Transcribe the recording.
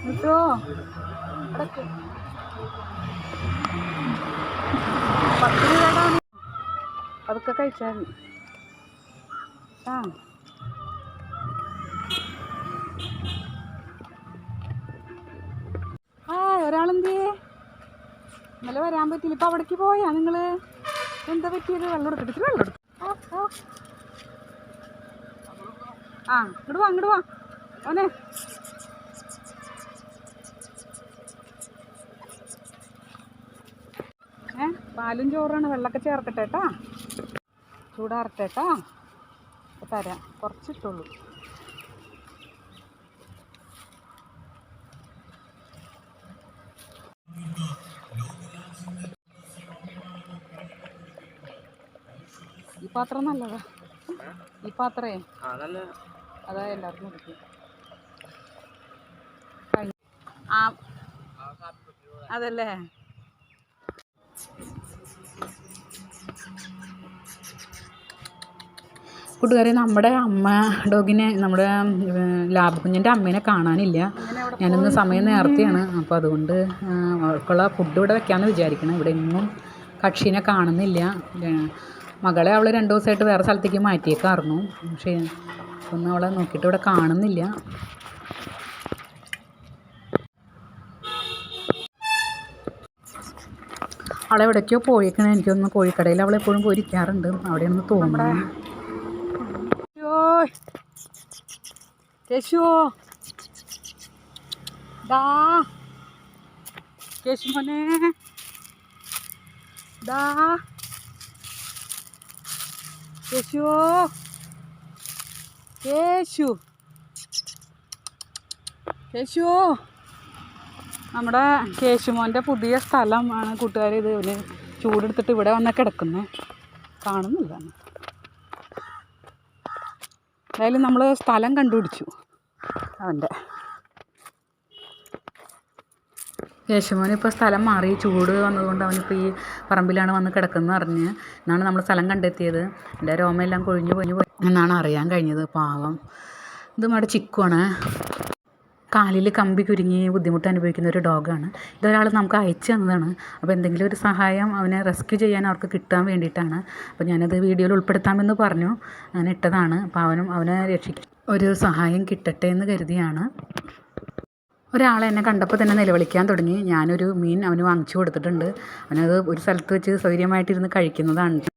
കിട്ടോ അടക്ക് 10 രൂപയുടെ അതൊക്കെ കഴിച്ചാൽ ഒരാളെന്തേ ഇന്നലെ വരാൻ പറ്റില്ല. ഇപ്പം അവിടേക്ക് പോയാ നിങ്ങൾ? എന്താ പറ്റിയത്? വെള്ളം എടുത്തിട്ട് വെള്ളം എടുക്കും. ഇങ്ങോട്ട് വാ ഓനെ. പാലും ചോറാണ്. വെള്ളമൊക്കെ ചേർക്കട്ടെ കേട്ടാ, ചൂടാറട്ടെ കേട്ടാ. തരാം, കുറച്ചിട്ടുള്ളൂ. ഈ പാത്രം നല്ലതാ. ഈ പാത്രേ അതാ എല്ലാവർക്കും കൊടുക്കും. അതല്ലേ. കൂട്ടുകാരെ, നമ്മുടെ അമ്മ ഡോഗിനെ, നമ്മുടെ ലാബ് കുഞ്ഞിൻ്റെ അമ്മേനെ കാണാനില്ല. ഞാനിന്ന് സമയം നേരത്തെയാണ്. അപ്പോൾ അതുകൊണ്ട് അവൾക്കുള്ള ഫുഡ് ഇവിടെ വെക്കാമെന്ന് വിചാരിക്കണം. ഇവിടെ എങ്ങും കക്ഷീനെ കാണുന്നില്ല. മകളെ അവൾ 2 ദിവസമായിട്ട് വേറെ സ്ഥലത്തേക്ക് മാറ്റിയേക്കായിരുന്നു. പക്ഷേ ഒന്നും അവളെ നോക്കിയിട്ട് ഇവിടെ കാണുന്നില്ല. അവളെവിടേക്കോ പോയേക്കണേ. എനിക്കൊന്ന് കോഴിക്കടയിൽ അവളെപ്പോഴും പോയിരിക്കാറുണ്ട്. അവിടെയൊന്ന് തോന്നുന്നു. കേശു ദാ, കേശു മോനെ ദാ, കേശു കേശു കേശു. നമ്മുടെ കേശുമോൻ്റെ പുതിയ സ്ഥലമാണ് കൂട്ടുകാർ. ഇത് ഇവന് ചൂടെടുത്തിട്ട് ഇവിടെ വന്ന് കിടക്കുന്നത് കാണുന്നില്ല. എന്തായാലും നമ്മൾ സ്ഥലം കണ്ടുപിടിച്ചു അവൻ്റെ. കേശുമോനിപ്പോൾ സ്ഥലം മാറി. ചൂട് വന്നതുകൊണ്ട് അവനിപ്പോൾ ഈ പറമ്പിലാണ് വന്ന് കിടക്കുന്നത് അറിഞ്ഞ് എന്നാണ് നമ്മൾ സ്ഥലം കണ്ടെത്തിയത്. എൻ്റെ രോമെല്ലാം കൊഴിഞ്ഞു പോയി എന്നാണ് അറിയാൻ കഴിഞ്ഞത്. പാവം. ഇത് നമ്മുടെ ചിക്കുവാണ്. കാലിൽ കമ്പി കുരുങ്ങി ബുദ്ധിമുട്ട് അനുഭവിക്കുന്ന ഒരു ഡോഗാണ്. ഇതൊരാൾ നമുക്ക് അയച്ചു തന്നതാണ്. അപ്പോൾ എന്തെങ്കിലും ഒരു സഹായം അവനെ റെസ്ക്യൂ ചെയ്യാൻ അവർക്ക് കിട്ടാൻ വേണ്ടിയിട്ടാണ്. അപ്പോൾ ഞാനത് വീഡിയോയിൽ ഉൾപ്പെടുത്താമെന്ന് പറഞ്ഞു, അങ്ങനെ ഇട്ടതാണ്. അപ്പോൾ അവനെ രക്ഷിക്കാൻ ഒരു സഹായം കിട്ടട്ടെ എന്ന് കരുതിയാണ്. ഒരാളെ എന്നെ കണ്ടപ്പോൾ തന്നെ നിലവിളിക്കാൻ തുടങ്ങി. ഞാനൊരു മീൻ അവന് വാങ്ങിച്ചു കൊടുത്തിട്ടുണ്ട്. അവനത് ഒരു സ്ഥലത്ത് വെച്ച് സൗകര്യമായിട്ടിരുന്ന് കഴിക്കുന്നതാണ്.